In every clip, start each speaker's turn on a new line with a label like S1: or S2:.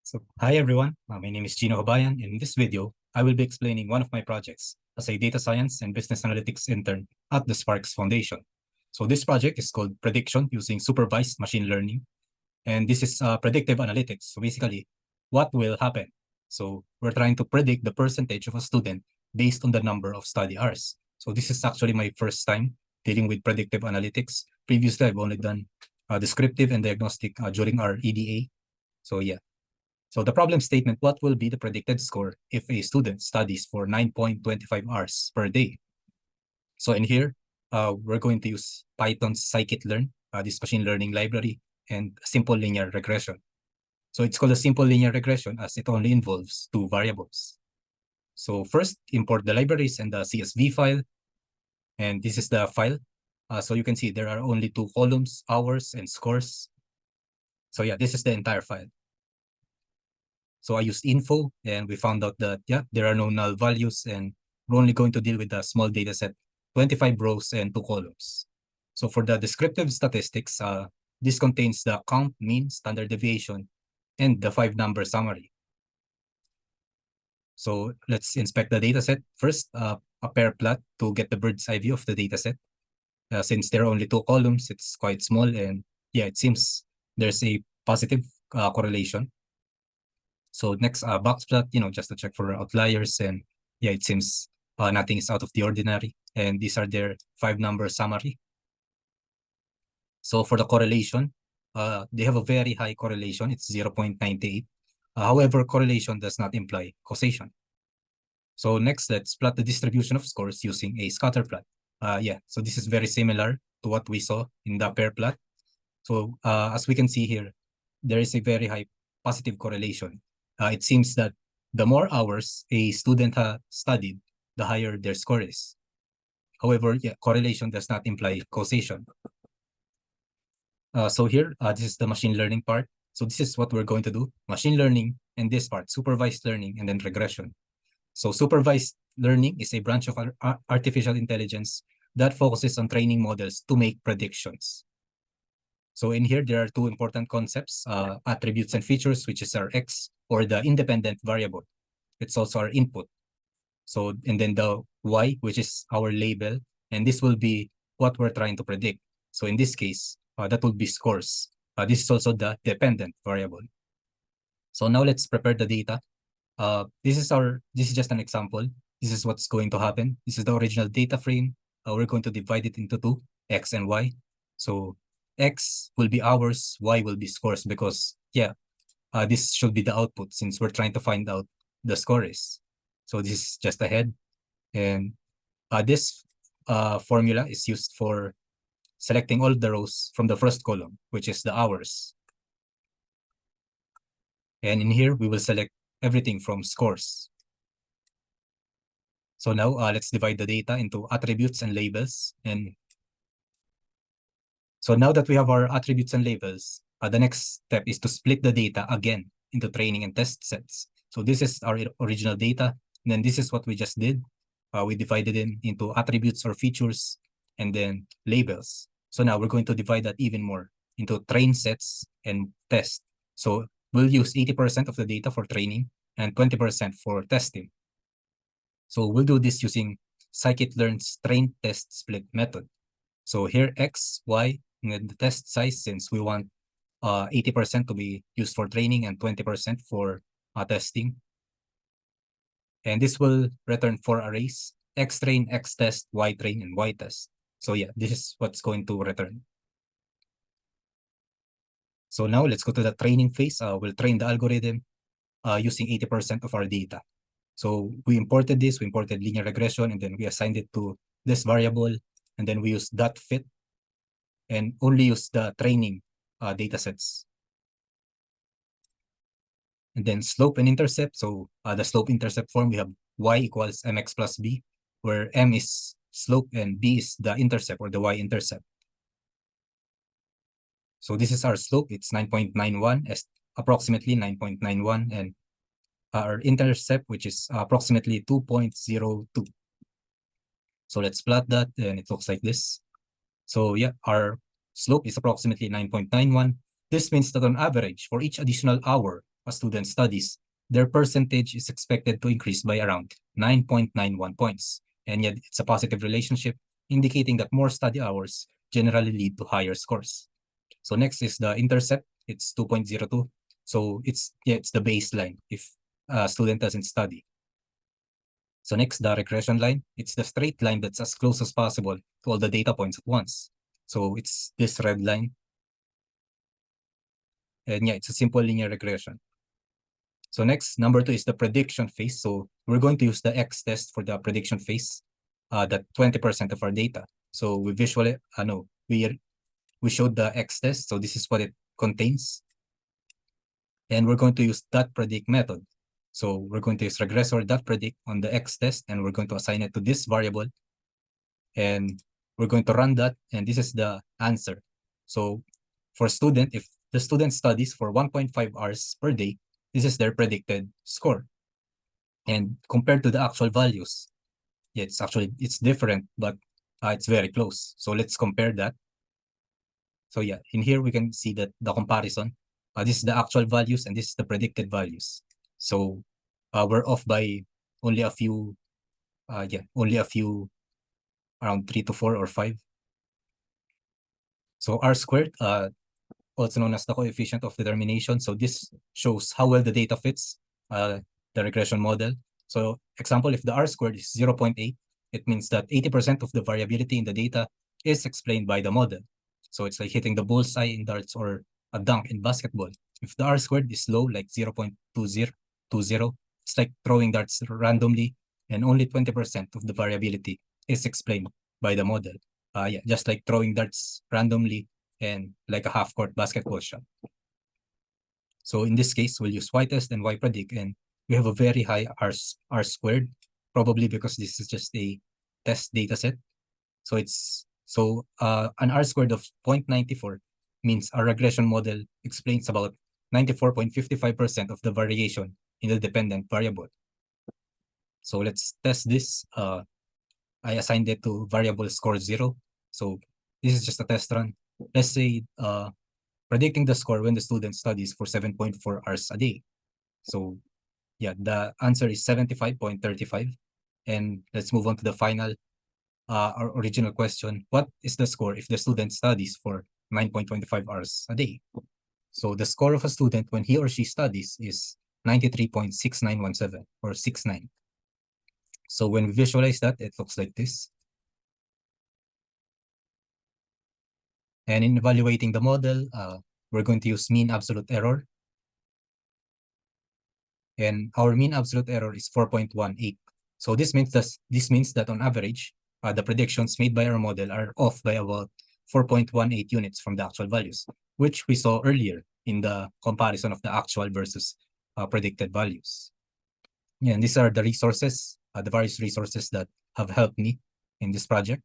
S1: So, hi everyone, my name is Gino Habayan, and in this video, I will be explaining one of my projects as a data science and business analytics intern at the Sparks Foundation. So this project is called Prediction using Supervised Machine Learning, and this is predictive analytics. So basically, what will happen? So we're trying to predict the percentage of a student based on the number of study hours. So this is actually my first time dealing with predictive analytics. Previously, I've only done descriptive and diagnostic during our EDA. So yeah. So the problem statement, what will be the predicted score if a student studies for 9.25 hours per day? So in here, we're going to use Python's Scikit-Learn, this machine learning library, and Simple Linear Regression. So it's called a Simple Linear Regression as it only involves two variables. So first, import the libraries and the CSV file. And this is the file. So you can see there are only two columns, hours and scores. So yeah, this is the entire file. So I used info and we found out that, yeah, there are no null values and we're only going to deal with a small data set, 25 rows and 2 columns. So for the descriptive statistics, this contains the count, mean, standard deviation, and the 5-number summary. So let's inspect the data set. First, a pair plot to get the bird's eye view of the data set. Since there are only 2 columns, it's quite small and yeah, it seems there's a positive correlation. So next, box plot, just to check for outliers, and yeah, it seems nothing is out of the ordinary. And these are their 5-number summary. So for the correlation, they have a very high correlation. It's 0.98. However, correlation does not imply causation. So next, let's plot the distribution of scores using a scatter plot. Yeah, so this is very similar to what we saw in the pair plot. So as we can see here, there is a very high positive correlation. It seems that the more hours a student has studied, the higher their score is. However, yeah, correlation does not imply causation. So here, this is the machine learning part. So this is what we're going to do. Machine learning and this part, supervised learning and then regression. So supervised learning is a branch of artificial intelligence that focuses on training models to make predictions. So in here, there are two important concepts, attributes and features, which is our X, or the independent variable. It's also our input. So, and then the Y, which is our label, and this will be what we're trying to predict. So in this case, that will be scores. This is also the dependent variable. So now let's prepare the data. This is just an example. This is what's going to happen. This is the original data frame. We're going to divide it into two, X and Y. So X will be hours, Y will be scores, because yeah, this should be the output since we're trying to find out the scores. So this is just a head, and this formula is used for selecting all the rows from the first column, which is the hours. And in here, we will select everything from scores. So now let's divide the data into attributes and labels. And so now that we have our attributes and labels, the next step is to split the data again into training and test sets. So this is our original data. And then this is what we just did. We divided it into attributes or features and then labels. So now we're going to divide that even more into train sets and test. So we'll use 80% of the data for training and 20% for testing. So we'll do this using Scikit-Learn's train test split method. So here X, Y, and then the test size, since we want 80% to be used for training and 20% for testing. And this will return 4 arrays, X train, X test, Y train, and Y test. So yeah, this is what's going to return. So now let's go to the training phase. We'll train the algorithm using 80% of our data. So we imported linear regression, and then we assigned it to this variable, and then we use .fit and only use the training data sets. And then slope and intercept. So the slope intercept form, we have y equals mx plus b, where m is slope and b is the intercept or the y-intercept. So this is our slope. It's 9.91, approximately 9.91, and our intercept, which is approximately 2.02. So let's plot that, and it looks like this. So yeah, our slope is approximately 9.91. This means that on average, for each additional hour a student studies, their percentage is expected to increase by around 9.91 points. And yet it's a positive relationship, indicating that more study hours generally lead to higher scores. So next is the intercept. It's 2.02. So it's the baseline if a student doesn't study. So next, the regression line. It's the straight line that's as close as possible to all the data points at once. So it's this red line. And yeah, it's a simple linear regression. So next, number 2 is the prediction phase. So we're going to use the X test for the prediction phase, that 20% of our data. So we visually, we showed the X test. So this is what it contains. And we're going to use dot predict method. So we're going to use regressor dot predict on the X test, and we're going to assign it to this variable. And we're going to run that, and this is the answer. So for student, if the student studies for 1.5 hours per day, this is their predicted score. And compared to the actual values, yeah, it's different, but it's very close. So let's compare that. So yeah, in here we can see that the comparison. This is the actual values and this is the predicted values. So we're off by only a few, around 3 to 4 or 5. So R squared, also known as the coefficient of determination. So this shows how well the data fits the regression model. So example, if the R squared is 0.8, it means that 80% of the variability in the data is explained by the model. So it's like hitting the bullseye in darts or a dunk in basketball. If the R squared is low, like 0.20, it's like throwing darts randomly, and only 20% of the variability is explained by the model. Just like throwing darts randomly and like a half-court basketball shot. So in this case, we'll use y-test and y-predict, and we have a very high R squared, probably because this is just a test data set. So an R squared of 0.94 means our regression model explains about 94.55% of the variation in the dependent variable. So let's test this. I assigned it to variable score 0. So this is just a test run. Let's say predicting the score when the student studies for 7.4 hours a day. So yeah, the answer is 75.35. And let's move on to the final, our original question. What is the score if the student studies for 9.25 hours a day? So the score of a student when he or she studies is 93.6917 or 69. So when we visualize that, it looks like this. And in evaluating the model, we're going to use mean absolute error. And our mean absolute error is 4.18. So this means that on average, the predictions made by our model are off by about 4.18 units from the actual values, which we saw earlier in the comparison of the actual versus predicted values. Yeah, and these are the resources, the various resources that have helped me in this project.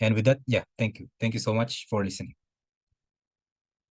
S1: And with that, yeah, thank you. Thank you so much for listening.